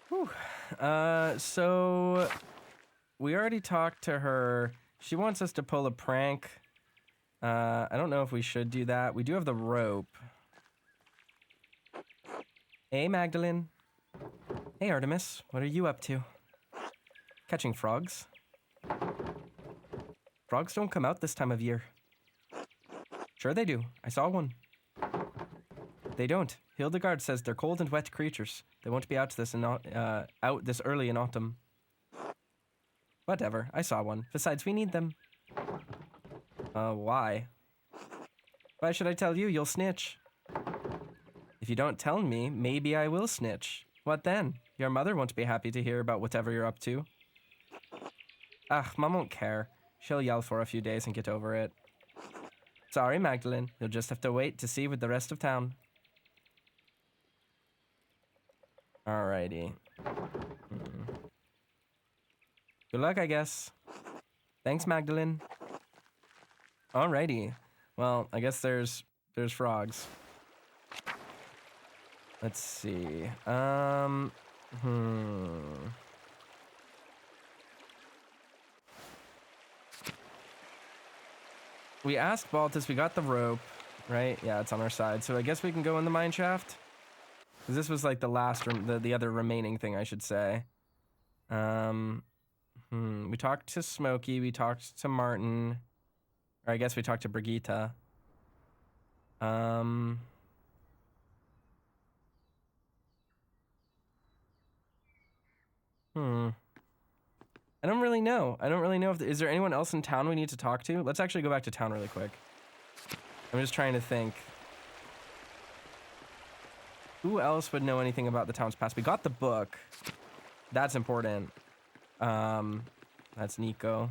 Whew. So we already talked to her. She wants us to pull a prank. I don't know if we should do that. We do have the rope. Hey, Magdalene. Hey, Artemis. What are you up to? Catching frogs? Frogs don't come out this time of year. Sure they do. I saw one. They don't. Hildegard says they're cold and wet creatures. They won't be out this early in autumn. Whatever. I saw one. Besides, we need them. Why? Why should I tell you? You'll snitch. If you don't tell me, maybe I will snitch. What then? Your mother won't be happy to hear about whatever you're up to. Mom won't care. She'll yell for a few days and get over it. Sorry, Magdalene. You'll just have to wait to see with the rest of town. Alrighty. Good luck, I guess. Thanks, Magdalene. Alrighty. Well, I guess there's frogs. Let's see. We asked Baltus, we got the rope, right? Yeah, it's on our side. So I guess we can go in the mine shaft. Because this was like the last, the other remaining thing, I should say. We talked to Smokey, we talked to Martin. Or I guess we talked to Brigitte. I don't really know. I don't really know if is there anyone else in town we need to talk to? Let's actually go back to town really quick. I'm just trying to think. Who else would know anything about the town's past? We got the book. That's important. That's Nico.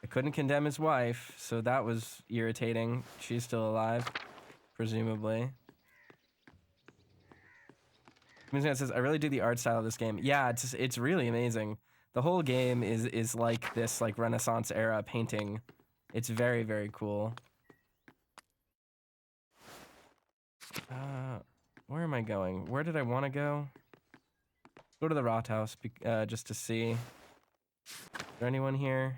I couldn't condemn his wife, so that was irritating. She's still alive, presumably. It says, I really do the art style of this game. Yeah, it's really amazing. The whole game is like this like Renaissance era painting. It's very, very cool. Where am I going? Where did I want to go? Go to the Rathaus just to see. Is there anyone here?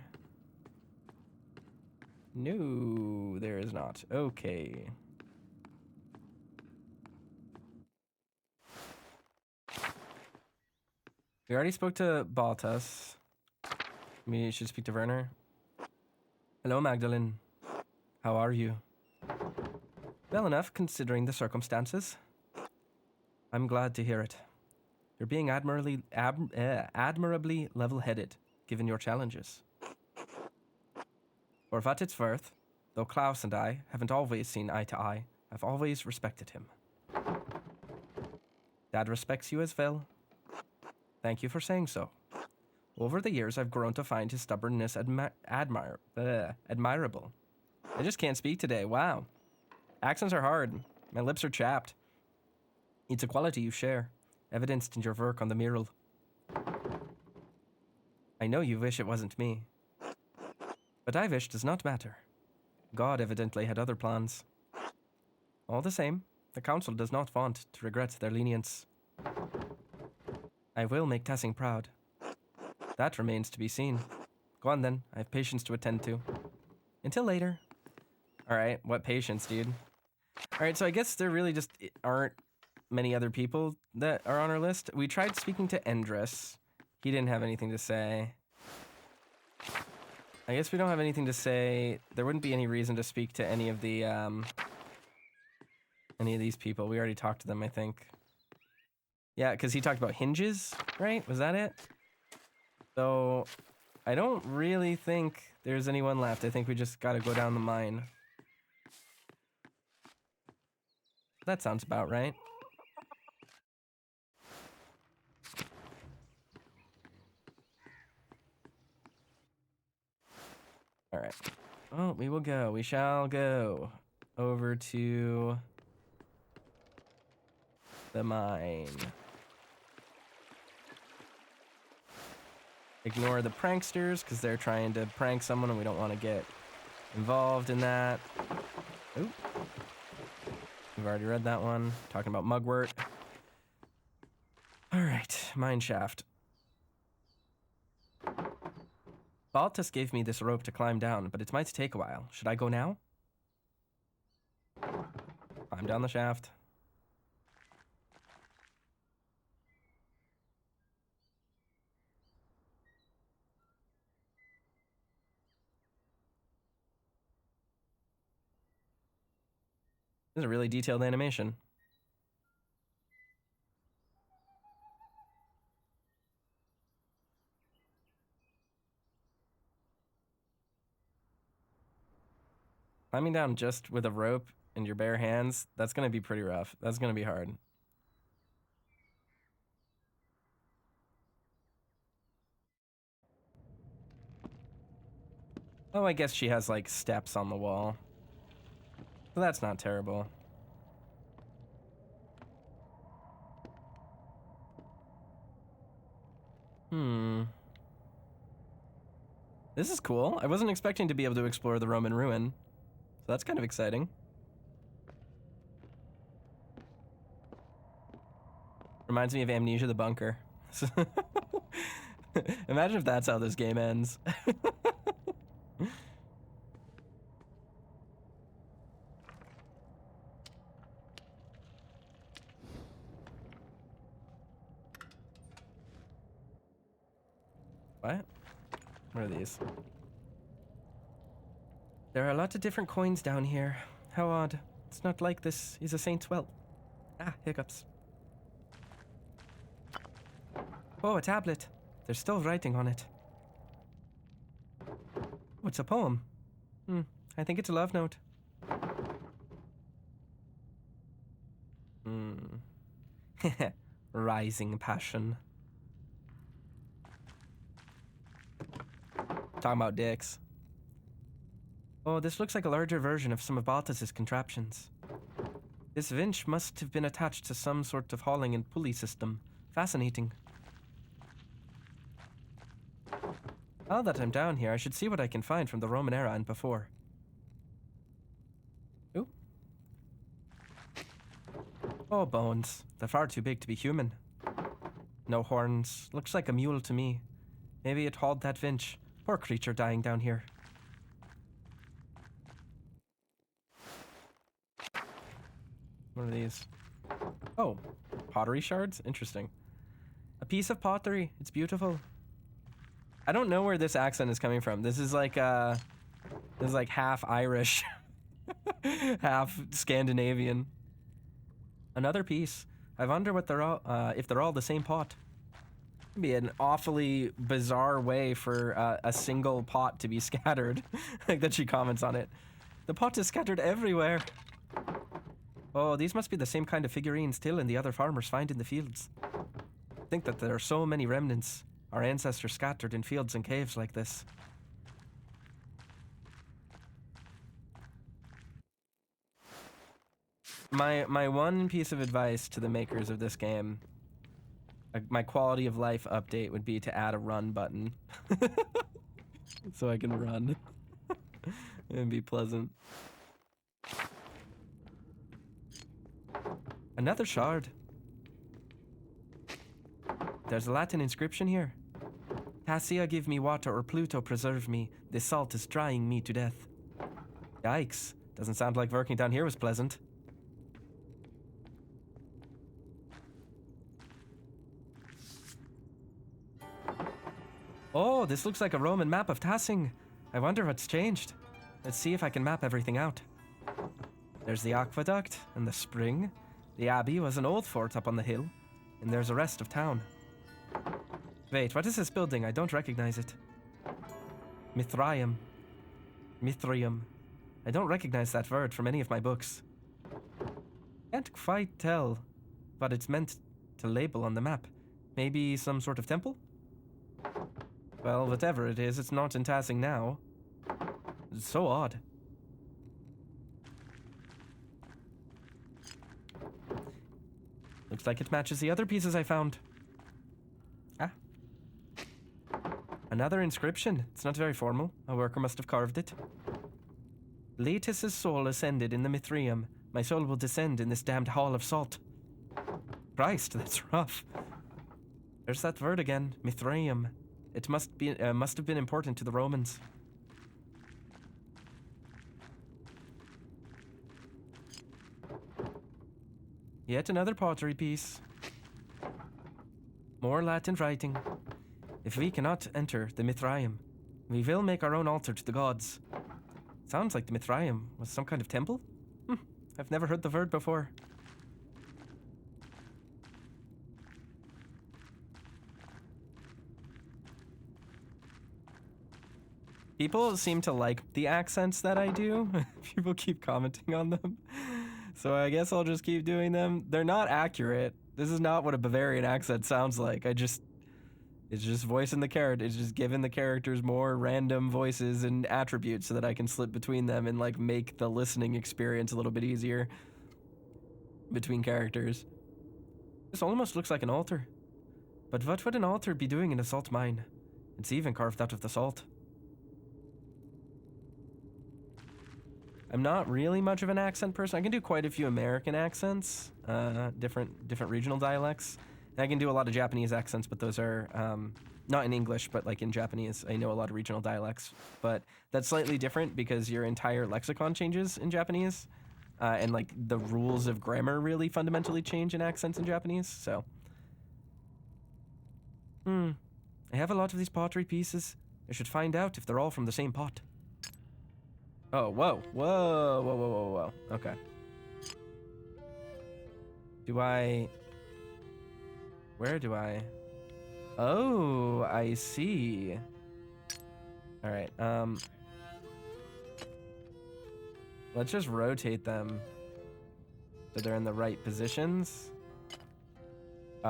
No, there is not. Okay. We already spoke to Baltus. We should speak to Werner. Hello, Magdalene. How are you? Well enough, considering the circumstances. I'm glad to hear it. You're being admirably level-headed, given your challenges. For what it's worth, though Klaus and I haven't always seen eye to eye, I've always respected him. Dad respects you as well. Thank you for saying so. Over the years, I've grown to find his stubbornness admirable. I just can't speak today. Wow. Accents are hard. My lips are chapped. It's a quality you share, evidenced in your work on the mural. I know you wish it wasn't me. But I wish does not matter. God evidently had other plans. All the same, the council does not want to regret their lenience. I will make Tassing proud. That remains to be seen. Go on then, I have patience to attend to. Until later. Alright, what patience, dude? Alright, so I guess there really just aren't many other people that are on our list. We tried speaking to Andreas. He didn't have anything to say. I guess we don't have anything to say. There wouldn't be any reason to speak to any of the, any of these people. We already talked to them, I think. Yeah, because he talked about hinges, right? Was that it? So, I don't really think there's anyone left. I think we just gotta go down the mine. That sounds about right. Alright. Well, we will go. We shall go over to the mine. Ignore the pranksters, because they're trying to prank someone and we don't want to get involved in that. Oop. We've already read that one. Talking about mugwort. Alright. mine shaft. Baltus gave me this rope to climb down, but it might take a while. Should I go now? Climb down the shaft. This is a really detailed animation. Climbing down just with a rope in your bare hands, that's going to be pretty rough. That's going to be hard. Oh, I guess she has, like, steps on the wall. So that's not terrible. This is cool. I wasn't expecting to be able to explore the Roman ruin. So that's kind of exciting. Reminds me of Amnesia the Bunker. Imagine if that's how this game ends. What? What are these? There are a lot of different coins down here. How odd. It's not like this is a saint's well. Ah, hiccups. Oh, a tablet. There's still writing on it. Oh, it's a poem. I think it's a love note. Rising passion. Talking about dicks. Oh, this looks like a larger version of some of Baltus's contraptions. This winch must have been attached to some sort of hauling and pulley system. Fascinating. Now that I'm down here, I should see what I can find from the Roman era and before. Ooh. Oh, bones. They're far too big to be human. No horns. Looks like a mule to me. Maybe it hauled that winch. Poor creature dying down here. What are these? Oh, pottery shards? Interesting. A piece of pottery. It's beautiful. I don't know where this accent is coming from. This is like half Irish, half Scandinavian. Another piece. I wonder what they're all, if they're all the same pot. It'd be an awfully bizarre way for a single pot to be scattered. Like that she comments on it. The pot is scattered everywhere. Oh, these must be the same kind of figurines Till and the other farmers find in the fields. Think that there are so many remnants. Our ancestors scattered in fields and caves like this. My one piece of advice to the makers of this game, my quality of life update would be to add a run button. So I can run. It'd be pleasant. Another shard. There's a Latin inscription here. Tassia give me water or Pluto preserve me. This salt is drying me to death. Yikes. Doesn't sound like working down here was pleasant. Oh, this looks like a Roman map of Tassing. I wonder what's changed. Let's see if I can map everything out. There's the aqueduct and the spring. The abbey was an old fort up on the hill. And there's the rest of town. Wait, what is this building? I don't recognize it. Mithraeum. Mithrium. I don't recognize that word from any of my books. Can't quite tell what it's meant to label on the map. Maybe some sort of temple? Well, whatever it is, it's not in Tassing now. It's so odd. Looks like it matches the other pieces I found. Ah. Another inscription. It's not very formal. A worker must have carved it. Laetus's soul ascended in the Mithraeum. My soul will descend in this damned hall of salt. Christ, that's rough. There's that word again, Mithraeum. It must have been important to the Romans. Yet another pottery piece. More Latin writing. If we cannot enter the Mithraeum, we will make our own altar to the gods. Sounds like the Mithraeum was some kind of temple? I've never heard the word before. People seem to like the accents that I do. People keep commenting on them. So I guess I'll just keep doing them. They're not accurate. This is not what a Bavarian accent sounds like. It's just voicing the character. It's just giving the characters more random voices and attributes so that I can slip between them and like make the listening experience a little bit easier between characters. This almost looks like an altar. But what would an altar be doing in a salt mine? It's even carved out of the salt. I'm not really much of an accent person. I can do quite a few American accents, different regional dialects. And I can do a lot of Japanese accents, but those are not in English, but like in Japanese. I know a lot of regional dialects, but that's slightly different because your entire lexicon changes in Japanese, and like the rules of grammar really fundamentally change in accents in Japanese. So, I have a lot of these pottery pieces. I should find out if they're all from the same pot. Oh, whoa. Okay. Where do I? Oh, I see. All right, let's just rotate them so they're in the right positions.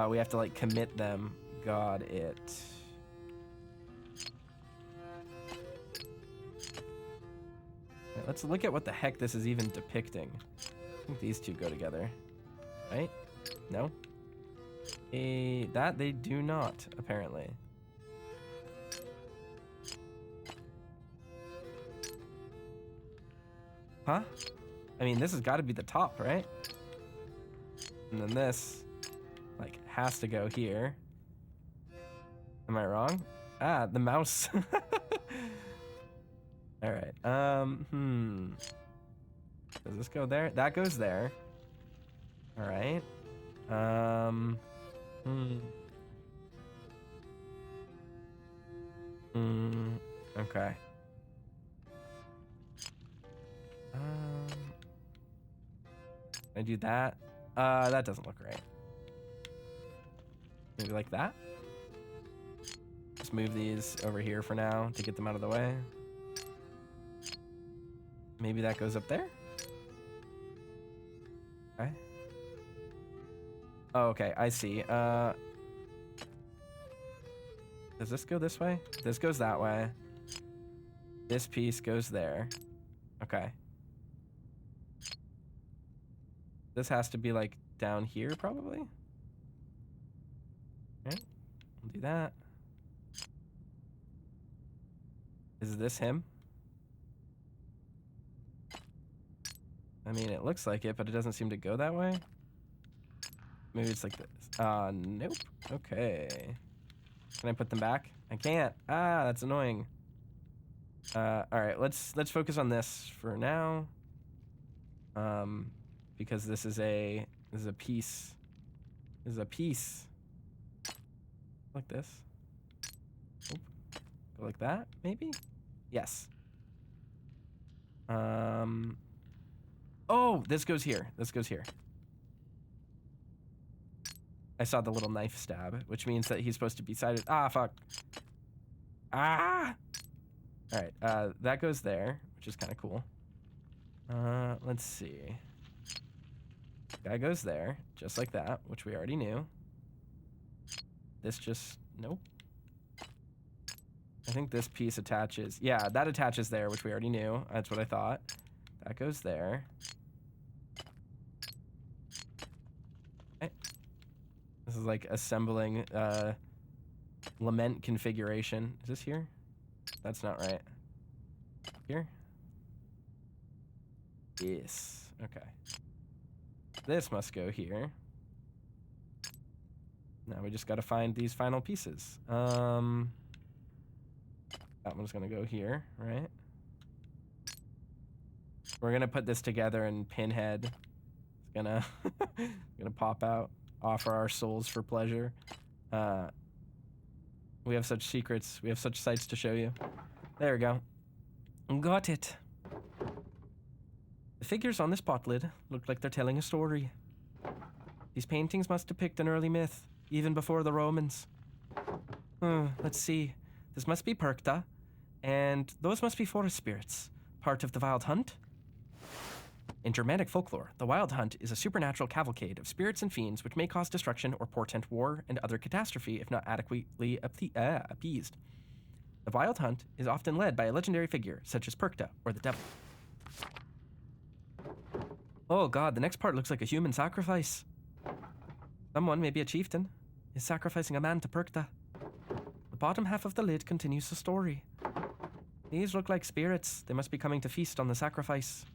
We have to like commit them. Got it. Let's look at what the heck this is even depicting. I think these two go together, right? No? That they do not, apparently. Huh? I mean, this has got to be the top, right? And then this, like, has to go here. Am I wrong? Ah, the mouse. All right. Does this go there? That goes there. All right. Okay. I do that. That doesn't look right. Maybe like that. Just move these over here for now to get them out of the way. Maybe that goes up there? Okay. Oh, okay, I see. Does this go this way? This goes that way. This piece goes there. Okay. This has to be like down here, probably. Okay, we'll do that. Is this him? I mean, it looks like it, but it doesn't seem to go that way. Maybe it's like this. Nope. Okay. Can I put them back? I can't. Ah, that's annoying. All right, let's focus on this for now. Because this is a piece. This is a piece. Like this. Oop. Go like that, maybe? Yes. Oh, this goes here. This goes here. I saw the little knife stab, which means that he's supposed to be sided. Ah, fuck. Ah! All right, that goes there, which is kind of cool. Let's see. Guy goes there, just like that, which we already knew. This just, nope. I think this piece attaches. Yeah, that attaches there, which we already knew. That's what I thought. That goes there. Okay. This is like assembling lament configuration. Is this here? That's not right. Here? Yes. Okay. This must go here. Now we just got to find these final pieces. That one's gonna go here, right? We're gonna put this together and Pinhead. It's gonna gonna pop out, offer our souls for pleasure. We have such secrets. We have such sights to show you. There we go. Got it. The figures on this pot lid look like they're telling a story. These paintings must depict an early myth, even before the Romans. Let's see. This must be Perkta, and those must be forest spirits, part of the Wild Hunt. In Germanic folklore, the Wild Hunt is a supernatural cavalcade of spirits and fiends which may cause destruction or portend war and other catastrophe if not adequately appeased. The Wild Hunt is often led by a legendary figure, such as Perkta or the Devil. Oh god, the next part looks like a human sacrifice. Someone, maybe a chieftain, is sacrificing a man to Perkta. The bottom half of the lid continues the story. These look like spirits. They must be coming to feast on the sacrifice.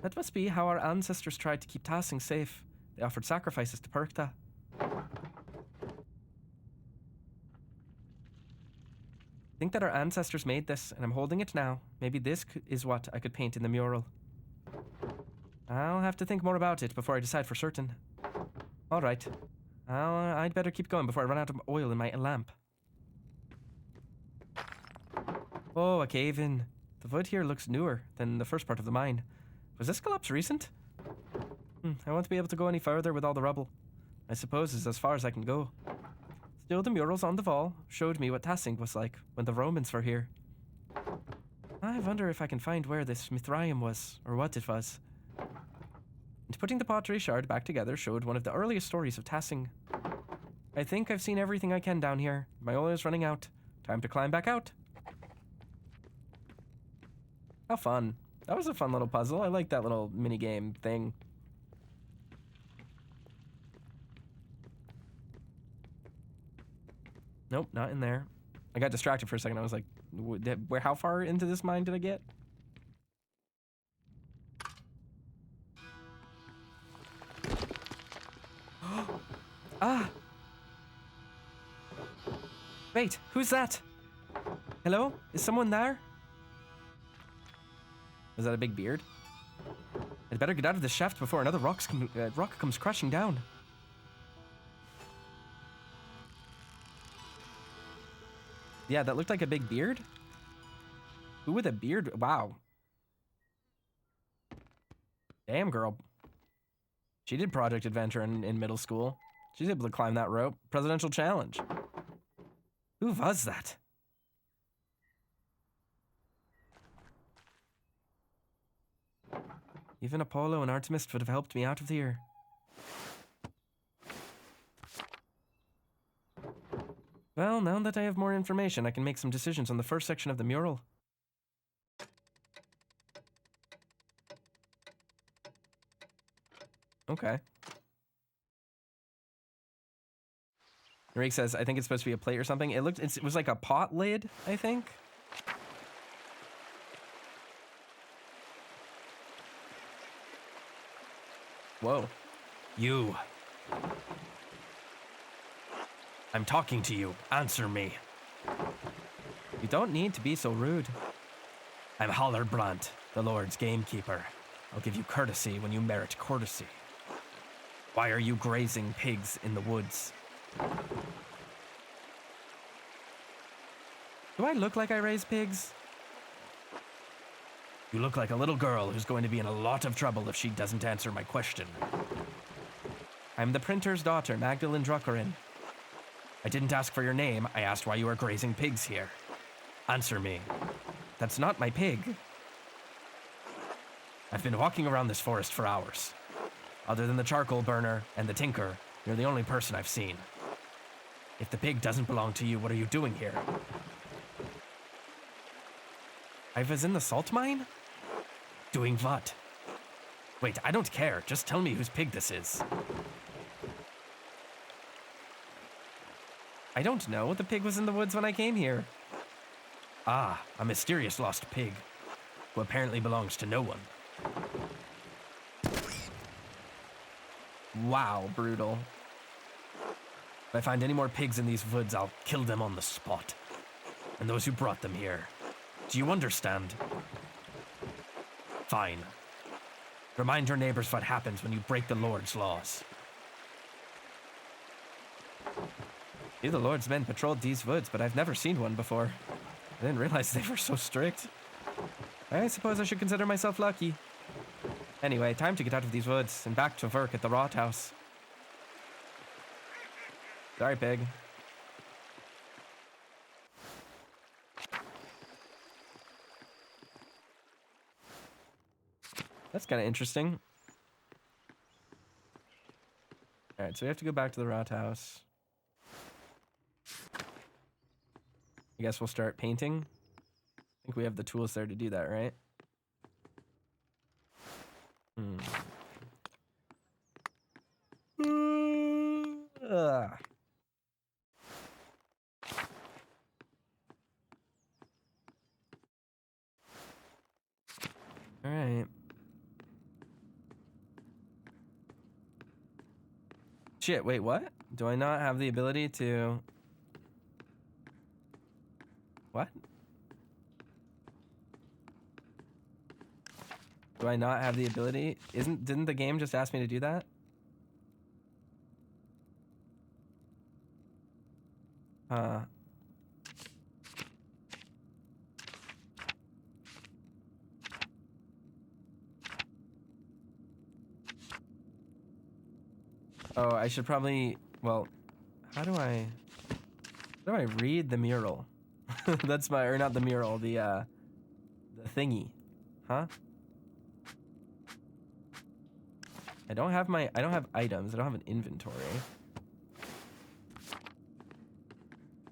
That must be how our ancestors tried to keep Tassing safe. They offered sacrifices to Perkta. I think that our ancestors made this, and I'm holding it now. Maybe this is what I could paint in the mural. I'll have to think more about it before I decide for certain. All right. I'd better keep going before I run out of oil in my lamp. Oh, a cave-in. The wood here looks newer than the first part of the mine. Was this collapse recent? I won't be able to go any further with all the rubble. I suppose it's as far as I can go. Still, the murals on the wall showed me what Tassing was like when the Romans were here. I wonder if I can find where this Mithraeum was, or what it was. And putting the pottery shard back together showed one of the earliest stories of Tassing. I think I've seen everything I can down here. My oil is running out. Time to climb back out. How fun. That was a fun little puzzle. I like that little mini-game thing. Nope, not in there. I got distracted for a second. I was like, how far into this mine did I get? Ah! Wait, who's that? Hello? Is someone there? Was that a big beard? I'd better get out of this shaft before another rock comes crashing down. Yeah, that looked like a big beard. Who with a beard? Wow. Damn, girl. She did Project Adventure in middle school. She's able to climb that rope. Presidential challenge. Who was that? Even Apollo and Artemis would have helped me out of here. Well, now that I have more information, I can make some decisions on the first section of the mural. Okay. Rick says, I think it's supposed to be a plate or something. It was like a pot lid, I think. Whoa. You. I'm talking to you. Answer me. You don't need to be so rude. I'm Hallerbrand, the Lord's gamekeeper. I'll give you courtesy when you merit courtesy. Why are you grazing pigs in the woods? Do I look like I raise pigs? You look like a little girl who's going to be in a lot of trouble if she doesn't answer my question. I'm the printer's daughter, Magdalene Druckerin. I didn't ask for your name, I asked why you are grazing pigs here. Answer me. That's not my pig. I've been walking around this forest for hours. Other than the charcoal burner and the tinker, you're the only person I've seen. If the pig doesn't belong to you, what are you doing here? I was in the salt mine? Doing what? Wait, I don't care. Just tell me whose pig this is. I don't know. The pig was in the woods when I came here. Ah, a mysterious lost pig, who apparently belongs to no one. Wow, brutal. If I find any more pigs in these woods, I'll kill them on the spot. And those who brought them here. Do you understand? Fine. Remind your neighbors what happens when you break the Lord's laws. The Lord's men patrolled these woods, but I've never seen one before. I didn't realize they were so strict. I suppose I should consider myself lucky. Anyway, time to get out of these woods and back to work at the Rot House. Sorry, pig. That's kind of interesting. Alright, so we have to go back to the Rot House. I guess we'll start painting. I think we have the tools there to do that, right? Alright. Shit, wait, what? Do I not have the ability to... What? Do I not have the ability? Didn't the game just ask me to do that? Huh. Oh, I should probably, well, how do I read the mural? That's my, or not the mural, the thingy. Huh? I don't have items. I don't have an inventory.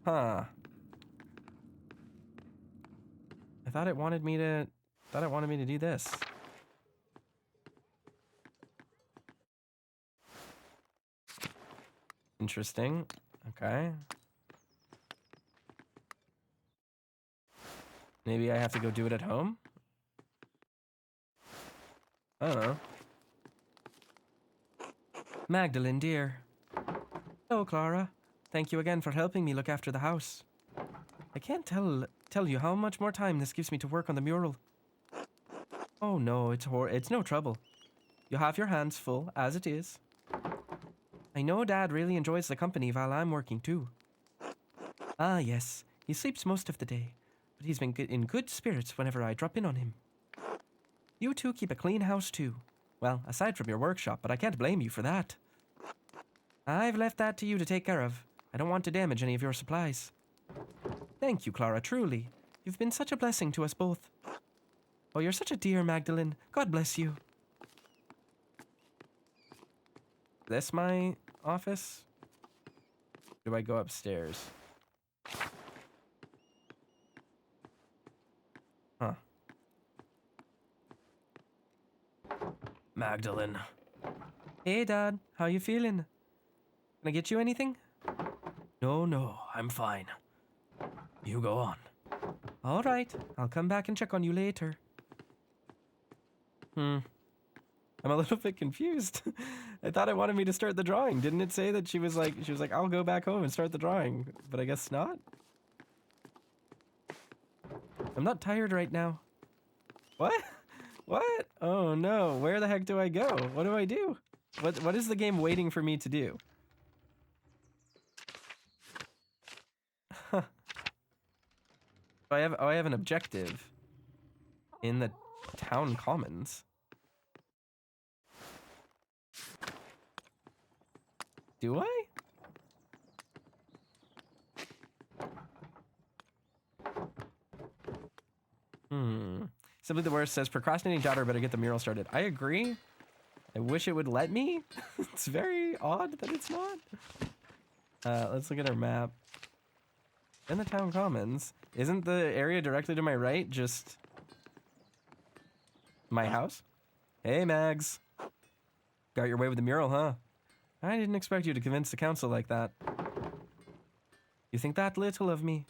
Huh. I thought it wanted me to do this. Interesting. Okay. Maybe I have to go do it at home? I don't know. Magdalene, dear. Hello, Clara. Thank you again for helping me look after the house. I can't tell you how much more time this gives me to work on the mural. Oh no, it's no trouble. You have your hands full, as it is. I know Dad really enjoys the company while I'm working too. Ah yes, he sleeps most of the day, but he's been in good spirits whenever I drop in on him. You two keep a clean house too. Well, aside from your workshop, but I can't blame you for that. I've left that to you to take care of. I don't want to damage any of your supplies. Thank you, Clara, truly. You've been such a blessing to us both. Oh, you're such a dear, Magdalene. God bless you. This my office? Do I go upstairs? Huh. Magdalene. Hey, Dad. How you feeling? Can I get you anything? No, I'm fine. You go on. All right. I'll come back and check on you later. I'm a little bit confused. I thought it wanted me to start the drawing. Didn't it say that she was like, I'll go back home and start the drawing, but I guess not? I'm not tired right now. What? What? Oh no, where the heck do I go? What do I do? What is the game waiting for me to do? Huh. I have an objective in the town commons. Do I? Simply the Worst says, procrastinating daughter better get the mural started. I agree. I wish it would let me. It's very odd that it's not. Let's look at our map. In the town commons, isn't the area directly to my right just my house? Hey, Mags. Got your way with the mural, huh? I didn't expect you to convince the council like that. You think that little of me?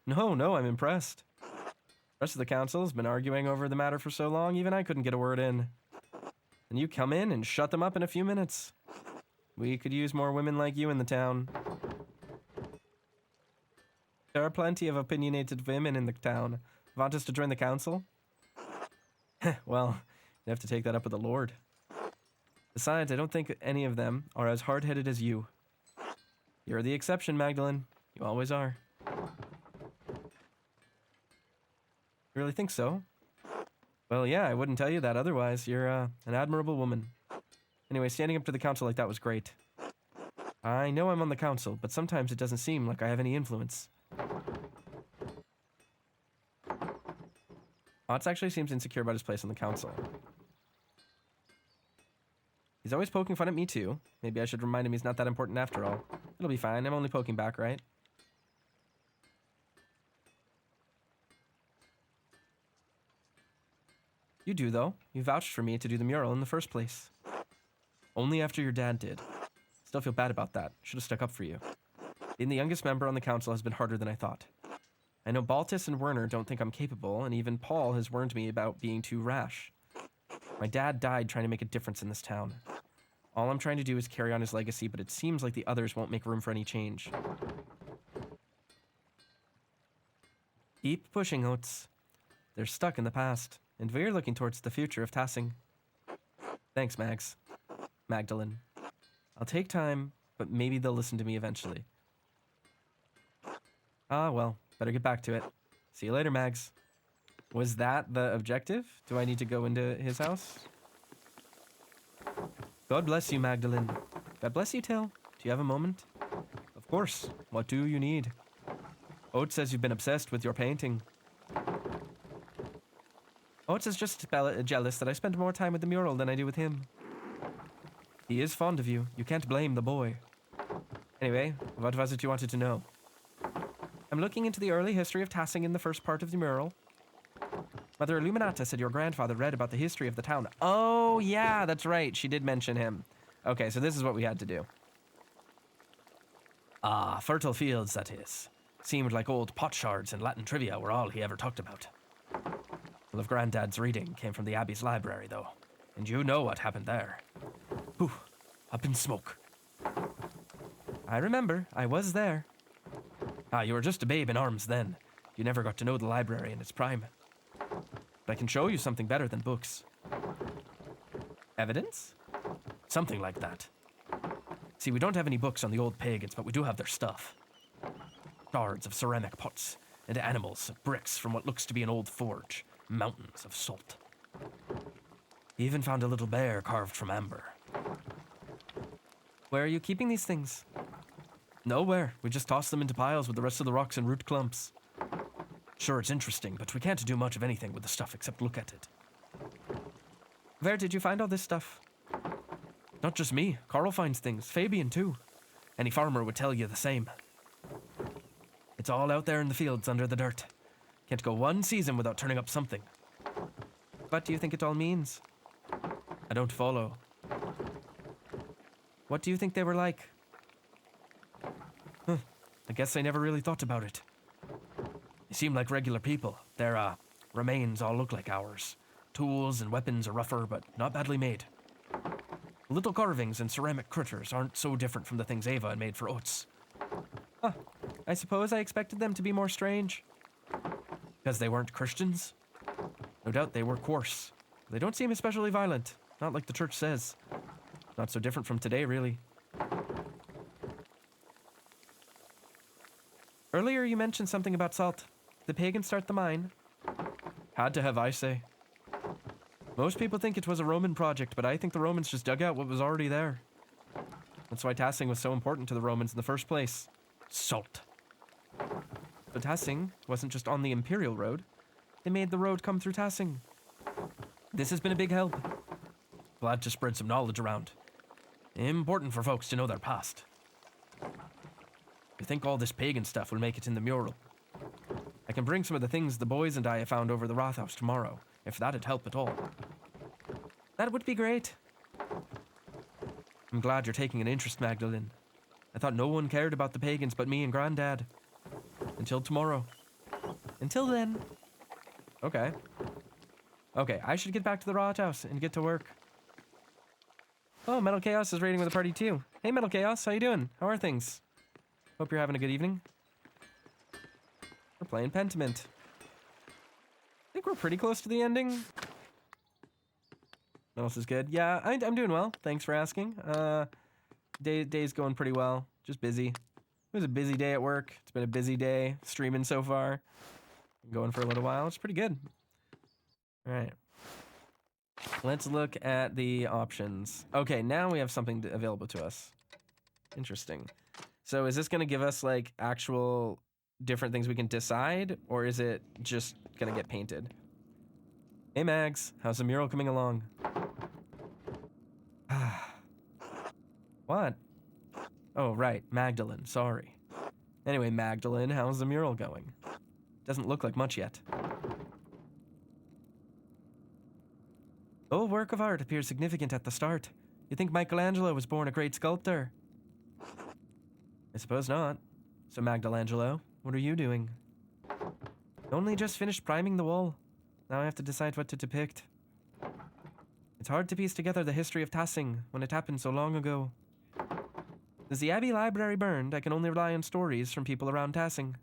No, I'm impressed. The rest of the council has been arguing over the matter for so long, even I couldn't get a word in. And you come in and shut them up in a few minutes. We could use more women like you in the town. There are plenty of opinionated women in the town. Want us to join the council? Well, you have to take that up with the Lord. Besides, I don't think any of them are as hard-headed as you. You're the exception, Magdalene. You always are. You really think so? Well, yeah, I wouldn't tell you that otherwise. You're an admirable woman. Anyway, standing up to the council like that was great. I know I'm on the council, but sometimes it doesn't seem like I have any influence. Otz actually seems insecure about his place on the council. He's always poking fun at me too. Maybe I should remind him he's not that important after all. It'll be fine. I'm only poking back, right? You do, though. You vouched for me to do the mural in the first place. Only after your dad did. Still feel bad about that. Should have stuck up for you. Being the youngest member on the council has been harder than I thought. I know Baltus and Werner don't think I'm capable, and even Paul has warned me about being too rash. My dad died trying to make a difference in this town. All I'm trying to do is carry on his legacy, but it seems like the others won't make room for any change. Keep pushing, Oates. They're stuck in the past, and we're looking towards the future of Tassing. Thanks, Mags. Magdalene. I'll take time, but maybe they'll listen to me eventually. Ah, well, better get back to it. See you later, Mags. Was that the objective? Do I need to go into his house? God bless you, Magdalene. God bless you, Till. Do you have a moment? Of course. What do you need? Oates says you've been obsessed with your painting. Oates is just jealous that I spend more time with the mural than I do with him. He is fond of you. You can't blame the boy. Anyway, what was it you wanted to know? I'm looking into the early history of Tassing in the first part of the mural. Mother Illuminata said your grandfather read about the history of the town. Oh, yeah, that's right. She did mention him. Okay, so this is what we had to do. Ah, fertile fields, that is. Seemed like old potsherds and Latin trivia were all he ever talked about. All of Granddad's reading came from the Abbey's library, though. And you know what happened there. Whew, up in smoke. I remember. I was there. Ah, you were just a babe in arms then. You never got to know the library in its prime. But I can show you something better than books. Evidence? Something like that. See, we don't have any books on the old pagans, but we do have their stuff. Shards of ceramic pots, and animals, bricks from what looks to be an old forge, mountains of salt. He even found a little bear carved from amber. Where are you keeping these things? Nowhere. We just toss them into piles with the rest of the rocks and root clumps. Sure, it's interesting, but we can't do much of anything with the stuff except look at it. Where did you find all this stuff? Not just me. Carl finds things. Fabian, too. Any farmer would tell you the same. It's all out there in the fields under the dirt. Can't go one season without turning up something. What do you think it all means? I don't follow. What do you think they were like? I guess I never really thought about it. They seem like regular people. Their, remains all look like ours. Tools and weapons are rougher, but not badly made. Little carvings and ceramic critters aren't so different from the things Ava had made for Oates. Huh. I suppose I expected them to be more strange. Because they weren't Christians? No doubt they were coarse. They don't seem especially violent. Not like the church says. Not so different from today, really. Earlier you mentioned something about salt. The pagans start the mine. Had to have, I say. Most people think it was a Roman project, but I think the Romans just dug out what was already there. That's why Tassing was so important to the Romans in the first place. Salt. But Tassing wasn't just on the Imperial Road. They made the road come through Tassing. This has been a big help. Glad to spread some knowledge around. Important for folks to know their past. You think all this pagan stuff will make it in the mural? I can bring some of the things the boys and I have found over the Rathaus tomorrow, if that'd help at all. That would be great. I'm glad you're taking an interest, Magdalene. I thought no one cared about the pagans but me and Granddad. Until tomorrow. Until then. Okay. Okay, I should get back to the Rathaus and get to work. Oh, Metal Chaos is raiding with a party too. Hey, Metal Chaos, how you doing? How are things? Hope you're having a good evening. We're playing Pentiment. I think we're pretty close to the ending. What else is good? Yeah, I'm doing well. Thanks for asking. Day's going pretty well. Just busy. It was a busy day at work. It's been a busy day streaming so far. Been going for a little while. It's pretty good. All right. Let's look at the options. Okay, now we have something available to us. Interesting. So is this going to give us like actual different things we can decide, or is it just going to get painted? Hey Mags, how's the mural coming along? What? Oh, right, Magdalene, sorry. Anyway, Magdalene, how's the mural going? Doesn't look like much yet. The whole work of art appears significant at the start. You think Michelangelo was born a great sculptor? I suppose not. So Magdalangelo, what are you doing? I only just finished priming the wall. Now I have to decide what to depict. It's hard to piece together the history of Tassing when it happened so long ago. As the Abbey library burned, I can only rely on stories from people around Tassing.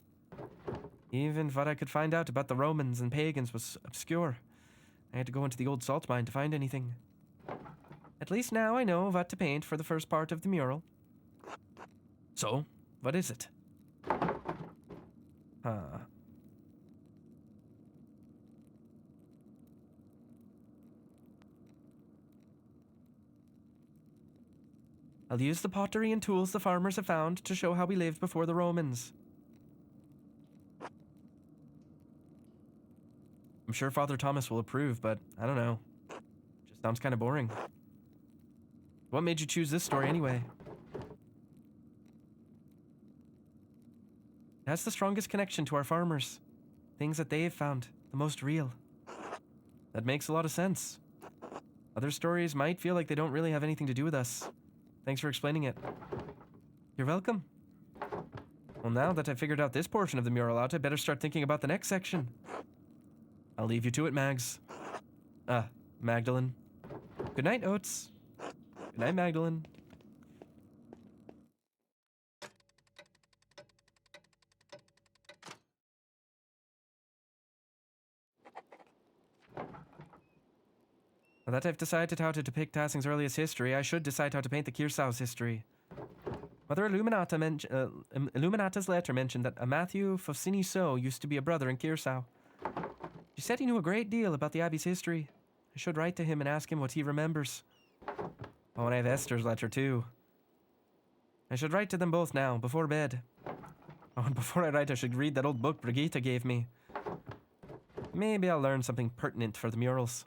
Even what I could find out about the Romans and pagans was obscure. I had to go into the old salt mine to find anything. At least now I know what to paint for the first part of the mural. So, what is it? I'll use the pottery and tools the farmers have found to show how we lived before the Romans. I'm sure Father Thomas will approve, but I don't know. Just sounds kind of boring. What made you choose this story anyway? It has the strongest connection to our farmers. Things that they have found, the most real. That makes a lot of sense. Other stories might feel like they don't really have anything to do with us. Thanks for explaining it. You're welcome. Well, now that I've figured out this portion of the mural out, I better start thinking about the next section. I'll leave you to it, Mags. Magdalene. Good night, Oates. Good night, Magdalene. Now that I've decided how to depict Tassing's earliest history, I should decide how to paint the Kiersau's history. Mother Illuminata's letter mentioned that a Matthew Faucini So used to be a brother in Kiersau. She said he knew a great deal about the Abbey's history. I should write to him and ask him what he remembers. Oh, and I have Esther's letter too. I should write to them both now, before bed. Oh, and before I write, I should read that old book Brigitte gave me. Maybe I'll learn something pertinent for the murals.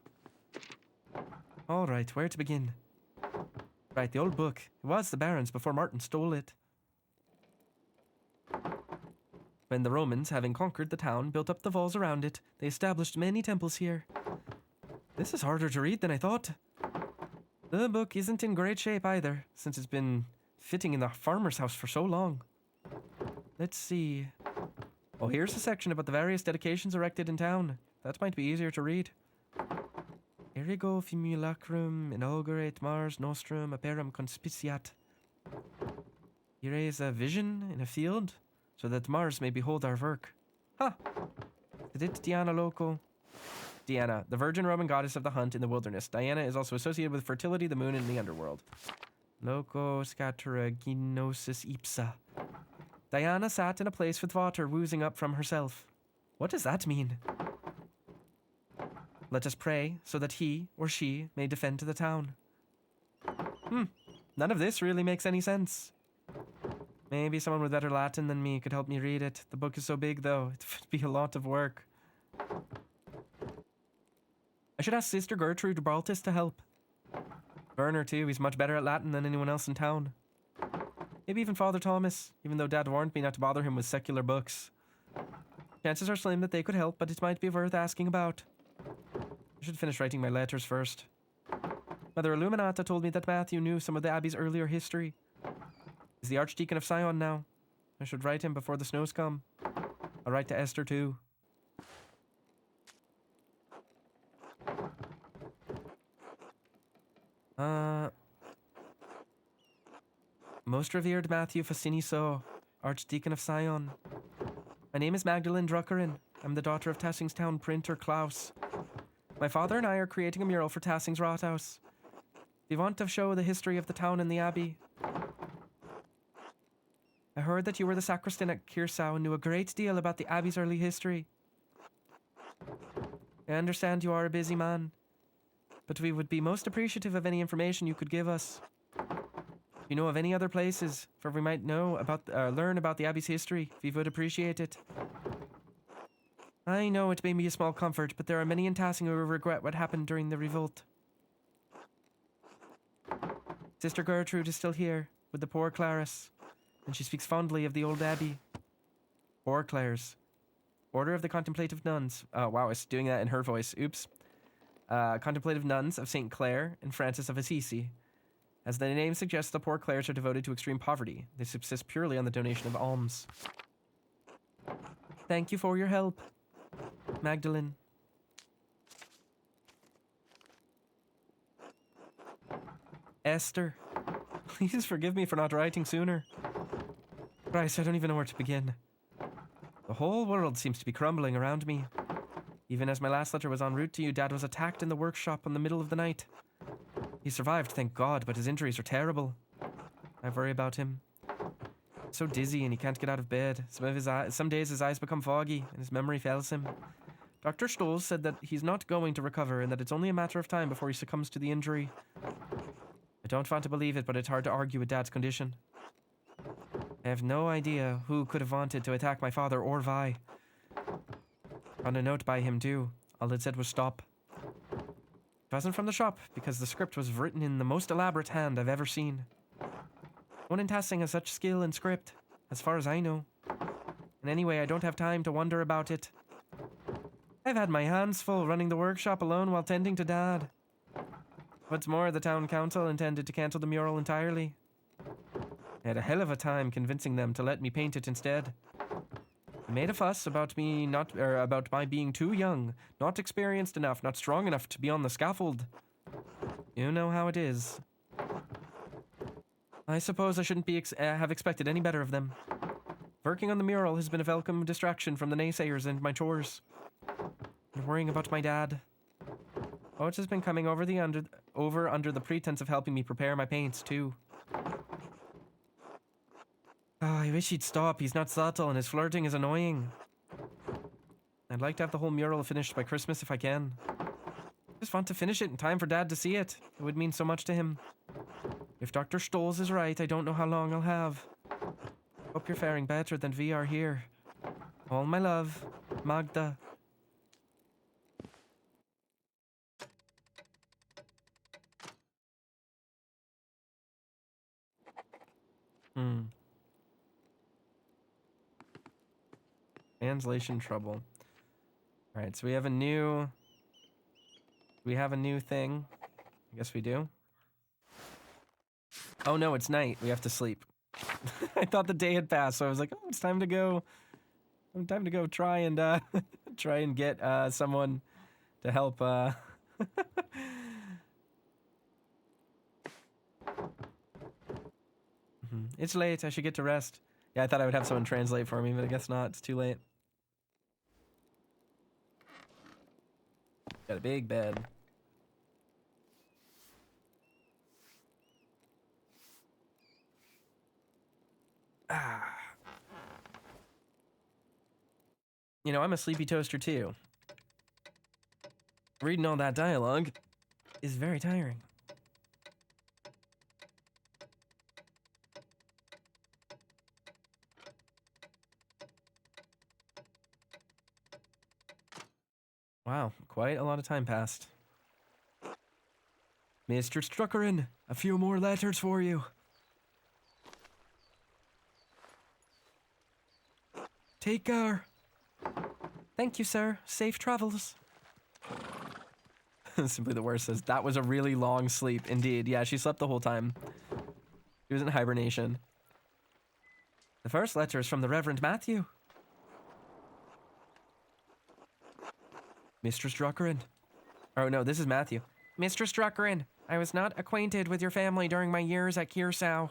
All right, where to begin? Right, the old book. It was the Baron's before Martin stole it. When the Romans, having conquered the town, built up the walls around it, they established many temples here. This is harder to read than I thought. The book isn't in great shape either, since it's been fitting in the farmer's house for so long. Let's see. Oh, here's a section about the various dedications erected in town. That might be easier to read. Ergo fimulacrum inaugurate Mars nostrum apparum conspiciat. Here is a vision in a field, so that Mars may behold our work. Ha! Sedit Diana loco. Diana, the virgin Roman goddess of the hunt in the wilderness. Diana is also associated with fertility, the moon, and the underworld. Loco scatera ginosis ipsa. Diana sat in a place with water woozing up from herself. What does that mean? Let us pray so that he or she may defend the town. None of this really makes any sense. Maybe someone with better Latin than me could help me read it. The book is so big, though. It would be a lot of work. I should ask Sister Gertrude Baltus to help. Werner, too. He's much better at Latin than anyone else in town. Maybe even Father Thomas, even though Dad warned me not to bother him with secular books. Chances are slim that they could help, but it might be worth asking about. I should finish writing my letters first. Mother Illuminata told me that Matthew knew some of the Abbey's earlier history. He's the Archdeacon of Sion now. I should write him before the snows come. I'll write to Esther too. Most revered Matthew Faciniso, Archdeacon of Sion. My name is Magdalene Druckerin. I'm the daughter of Tassing's town printer Klaus. My father and I are creating a mural for Tassing's Rathaus. We want to show the history of the town and the abbey. I heard that you were the sacristan at Kiersau and knew a great deal about the abbey's early history. I understand you are a busy man, but we would be most appreciative of any information you could give us. If you know of any other places where we might know about, learn about the abbey's history, we would appreciate it. I know it may be a small comfort, but there are many in Tassing who regret what happened during the revolt. Sister Gertrude is still here, with the poor Claris, and she speaks fondly of the old abbey. Poor Clares. Order of the Contemplative Nuns. Oh, wow, it's doing that in her voice. Oops. Contemplative Nuns of St. Clare and Francis of Assisi. As the name suggests, the poor Clares are devoted to extreme poverty. They subsist purely on the donation of alms. Thank you for your help, Magdalene. Esther. Please forgive me for not writing sooner. Christ, I don't even know where to begin. The whole world seems to be crumbling around me. Even as my last letter was en route to you, Dad was attacked in the workshop in the middle of the night. He survived, thank God, but his injuries are terrible. I worry about him. He's so dizzy and he can't get out of bed. Some days his eyes become foggy and his memory fails him. Dr. Stolz said that he's not going to recover and that it's only a matter of time before he succumbs to the injury. I don't want to believe it, but it's hard to argue with Dad's condition. I have no idea who could have wanted to attack my father or Vi. Found a note by him too. All it said was stop. It wasn't from the shop, because the script was written in the most elaborate hand I've ever seen. No one in Tassing has such skill in script, as far as I know. And anyway, I don't have time to wonder about it. I've had my hands full running the workshop alone while tending to Dad. What's more, the town council intended to cancel the mural entirely. I had a hell of a time convincing them to let me paint it instead. They made a fuss about about my being too young, not experienced enough, not strong enough to be on the scaffold. You know how it is. I suppose I shouldn't have expected any better of them. Working on the mural has been a welcome distraction from the naysayers and my chores. And worrying about my dad. Oates has been coming over under the pretense of helping me prepare my paints too. Oh, I wish he'd stop. He's not subtle and his flirting is annoying. I'd like to have the whole mural finished by Christmas if I can. Just want to finish it in time for Dad to see it. It would mean so much to him. If Dr. Stolz is right, I don't know how long I'll have. Hope you're faring better than we are here. All my love, Magda. Translation trouble. Alright, so we have a new thing. I guess we do. Oh no, it's night. We have to sleep. I thought the day had passed, so I was like, oh, it's time to go. Time to go try and get someone to help It's late, I should get to rest. Yeah, I thought I would have someone translate for me, but I guess not. It's too late. Got a big bed. You know, I'm a sleepy toaster too. Reading all that dialogue is very tiring. Wow, quite a lot of time passed. Mr. Struckerin, a few more letters for you. Take care. Thank you, sir. Safe travels. Simply the worst says, that was a really long sleep. Indeed, yeah, she slept the whole time. She was in hibernation. The first letter is from the Reverend Matthew. Mistress Druckerin. Oh no, this is Matthew. Mistress Druckerin, I was not acquainted with your family during my years at Kiersau.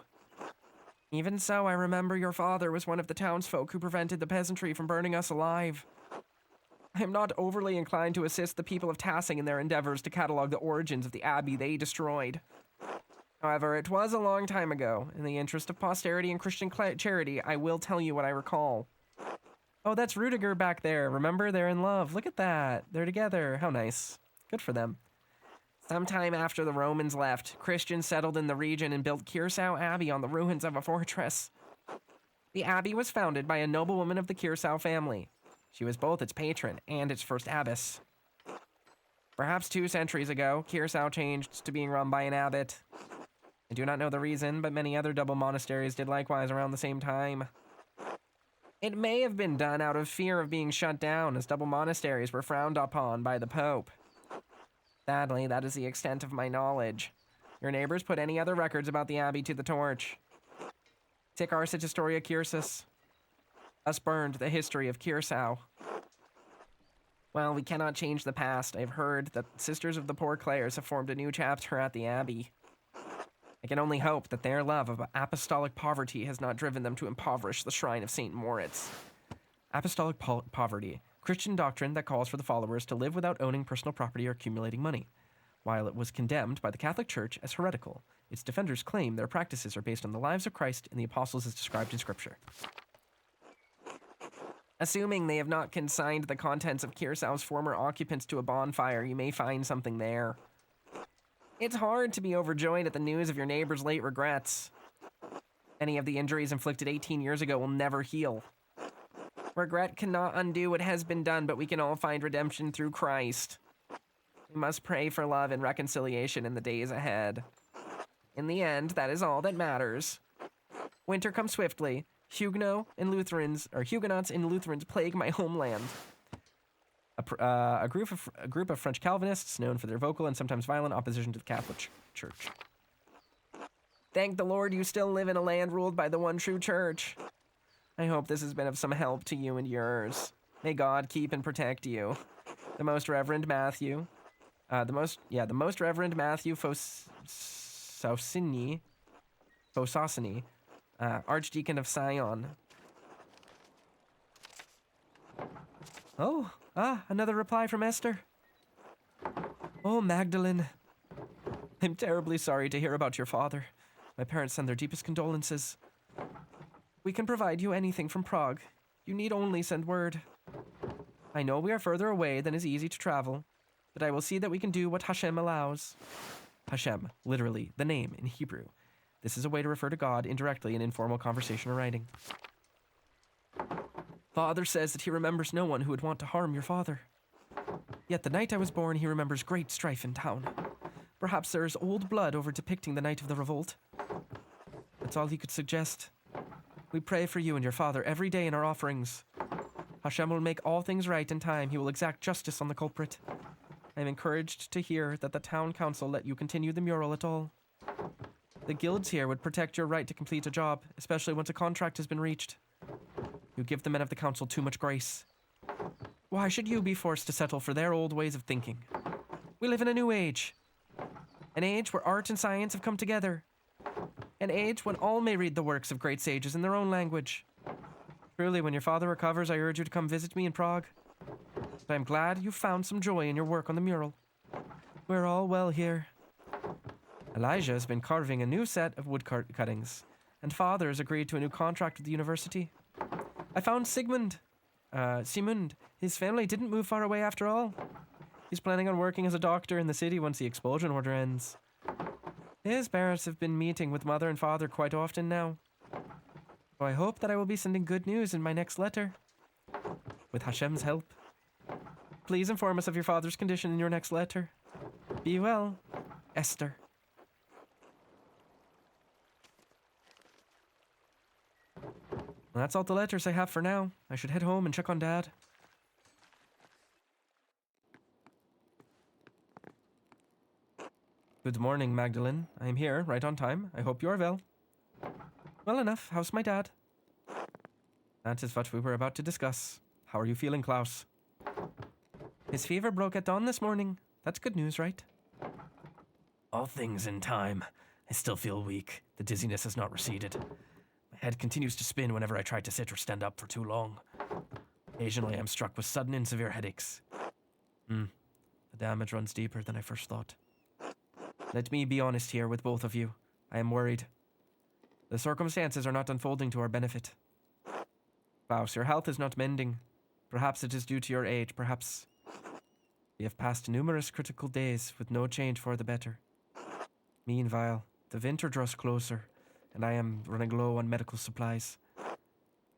Even so, I remember your father was one of the townsfolk who prevented the peasantry from burning us alive. I am not overly inclined to assist the people of Tassing in their endeavors to catalog the origins of the abbey they destroyed. However, it was a long time ago. In the interest of posterity and Christian charity, I will tell you what I recall. Oh, that's Rudiger back there. Remember? They're in love. Look at that. They're together. How nice. Good for them. Sometime after the Romans left, Christians settled in the region and built Kiersau Abbey on the ruins of a fortress. The abbey was founded by a noblewoman of the Kiersau family. She was both its patron and its first abbess. Perhaps 2 centuries ago, Kiersau changed to being run by an abbot. I do not know the reason, but many other double monasteries did likewise around the same time. It may have been done out of fear of being shut down, as double monasteries were frowned upon by the Pope. Sadly, that is the extent of my knowledge. Your neighbors put any other records about the abbey to the torch. Sic ars et historia Kiersus. Thus burned the history of Kiersau. Well, we cannot change the past. I've heard that Sisters of the Poor Clares have formed a new chapter at the abbey. I can only hope that their love of apostolic poverty has not driven them to impoverish the shrine of St. Moritz. Apostolic poverty, Christian doctrine that calls for the followers to live without owning personal property or accumulating money. While it was condemned by the Catholic Church as heretical, its defenders claim their practices are based on the lives of Christ and the apostles as described in Scripture. Assuming they have not consigned the contents of Kiersau's former occupants to a bonfire, you may find something there. It's hard to be overjoyed at the news of your neighbor's late regrets. Any of the injuries inflicted 18 years ago will never heal. Regret cannot undo what has been done, but we can all find redemption through Christ. We must pray for love and reconciliation in the days ahead. In the end, that is all that matters. Winter comes swiftly. Huguenots and Lutherans plague my homeland. A group of French Calvinists known for their vocal and sometimes violent opposition to the Catholic Church. Thank the Lord you still live in a land ruled by the one true church. I hope this has been of some help to you and yours. May God keep and protect you. The Most Reverend Matthew Fososini, Archdeacon of Sion. Oh, another reply from Esther. Oh, Magdalene. I'm terribly sorry to hear about your father. My parents send their deepest condolences. We can provide you anything from Prague. You need only send word. I know we are further away than is easy to travel, but I will see that we can do what Hashem allows. Hashem, literally, the name in Hebrew. This is a way to refer to God indirectly in informal conversation or writing. Father says that he remembers no one who would want to harm your father. Yet the night I was born, he remembers great strife in town. Perhaps there is old blood over depicting the night of the revolt. That's all he could suggest. We pray for you and your father every day in our offerings. Hashem will make all things right in time. He will exact justice on the culprit. I am encouraged to hear that the town council let you continue the mural at all. The guilds here would protect your right to complete a job, especially once a contract has been reached. You give the men of the council too much grace. Why should you be forced to settle for their old ways of thinking? We live in a new age. An age where art and science have come together. An age when all may read the works of great sages in their own language. Truly, when your father recovers, I urge you to come visit me in Prague. But I'm glad you found some joy in your work on the mural. We're all well here. Elijah has been carving a new set of wood cuttings, and father has agreed to a new contract with the university. I found Sigmund. His family didn't move far away after all. He's planning on working as a doctor in the city once the expulsion order ends. His parents have been meeting with mother and father quite often now. So I hope that I will be sending good news in my next letter. With Hashem's help. Please inform us of your father's condition in your next letter. Be well, Esther. Well, that's all the letters I have for now. I should head home and check on Dad. Good morning, Magdalene. I am here, right on time. I hope you are well. Well enough. How's my dad? That is what we were about to discuss. How are you feeling, Klaus? His fever broke at dawn this morning. That's good news, right? All things in time. I still feel weak. The dizziness has not receded. head continues to spin whenever I try to sit or stand up for too long. Occasionally, I'm struck with sudden and severe headaches. The damage runs deeper than I first thought. Let me be honest here with both of you. I am worried. The circumstances are not unfolding to our benefit. Klaus, your health is not mending. Perhaps it is due to your age. Perhaps we have passed numerous critical days with no change for the better. Meanwhile, the winter draws closer, and I am running low on medical supplies.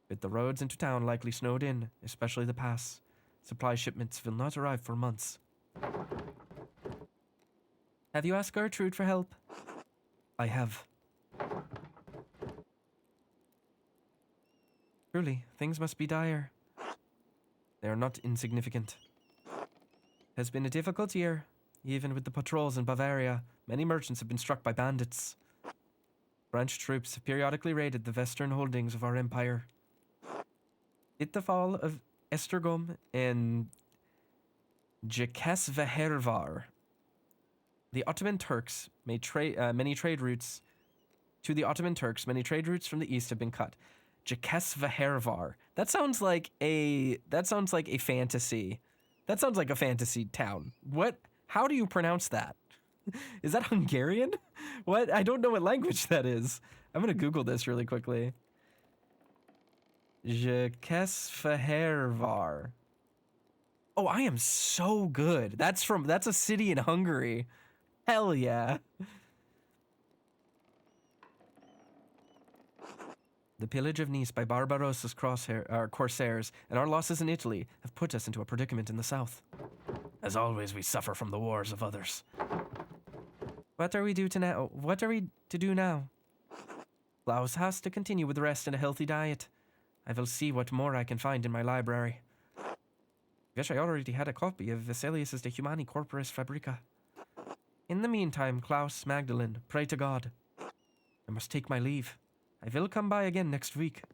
With the roads into town likely snowed in, especially the pass, supply shipments will not arrive for months. Have you asked Gertrude for help? I have. Truly, things must be dire. They are not insignificant. It has been a difficult year. Even with the patrols in Bavaria, many merchants have been struck by bandits. French troops have periodically raided the western holdings of our empire. With the fall of Esztergom and Jekesvehervar, the Ottoman Turks made many trade routes. To the Ottoman Turks, many trade routes from the east have been cut. Jekesvehervar. That sounds like a fantasy. That sounds like a fantasy town. What? How do you pronounce that? Is that Hungarian? What? I don't know what language that is. I'm gonna Google this really quickly. Jekesvehervar. Oh, I am so good. That's a city in Hungary. Hell yeah. The pillage of Nice by Barbarossa's corsairs and our losses in Italy have put us into a predicament in the south. As always, we suffer from the wars of others. What are we to do now? Klaus has to continue with rest and a healthy diet. I will see what more I can find in my library. I wish I already had a copy of Vesalius's De Humani Corporis Fabrica. In the meantime, Klaus, Magdalene, pray to God. I must take my leave. I will come by again next week.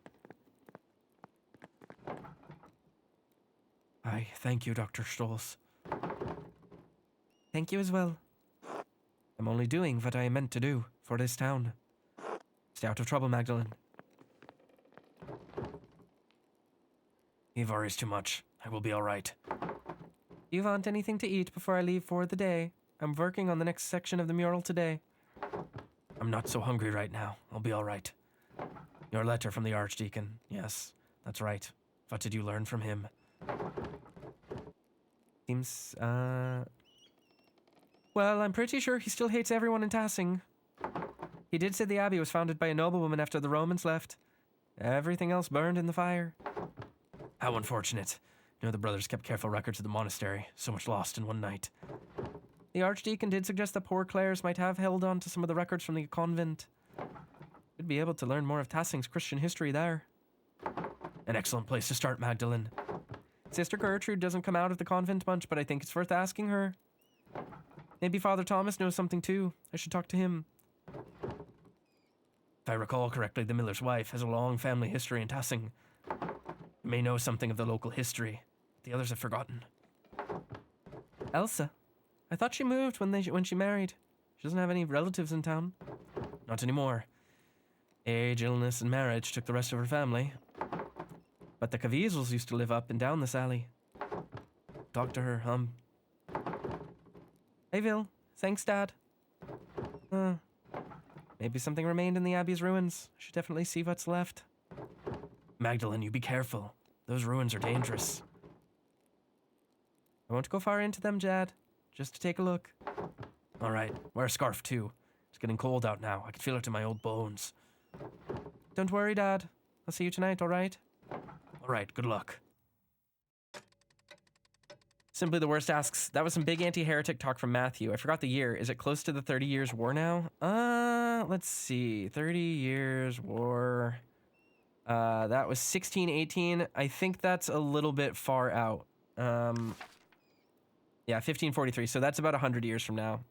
I thank you, Dr. Stolz. Thank you as well. I'm only doing what I am meant to do for this town. Stay out of trouble, Magdalene. He worries too much. I will be all right. Do you want anything to eat before I leave for the day? I'm working on the next section of the mural today. I'm not so hungry right now. I'll be all right. Your letter from the Archdeacon. Yes, that's right. What did you learn from him? Seems, well, I'm pretty sure he still hates everyone in Tassing. He did say the abbey was founded by a noblewoman after the Romans left. Everything else burned in the fire. How unfortunate. The brothers kept careful records of the monastery. So much lost in one night. The Archdeacon did suggest that poor Clares might have held on to some of the records from the convent. Should be able to learn more of Tassing's Christian history there. An excellent place to start, Magdalene. Sister Gertrude doesn't come out of the convent much, but I think it's worth asking her. Maybe Father Thomas knows something too. I should talk to him. If I recall correctly, the miller's wife has a long family history in Tassing. You may know something of the local history. The others have forgotten. Elsa. I thought she moved when she married. She doesn't have any relatives in town. Not anymore. Age, illness, and marriage took the rest of her family. But the Caviezel's used to live up and down this alley. Talk to her, I will. Thanks, Dad. Maybe something remained in the Abbey's ruins. Should definitely see what's left. Magdalene, you be careful. Those ruins are dangerous. I won't go far into them, Jad. Just to take a look. All right, wear a scarf too. It's getting cold out now. I can feel it in my old bones. Don't worry, Dad. I'll see you tonight, all right? All right, good luck. Simply the Worst asks, that was some big anti-heretic talk from Matthew. I forgot the year. Is it close to the 30 Years' War now? Let's see. 30 Years' War. That was 1618. I think that's a little bit far out. Yeah, 1543. So that's about 100 years from now.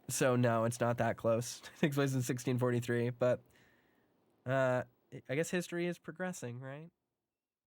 So no, it's not that close. It takes place in 1643, but I guess history is progressing, right?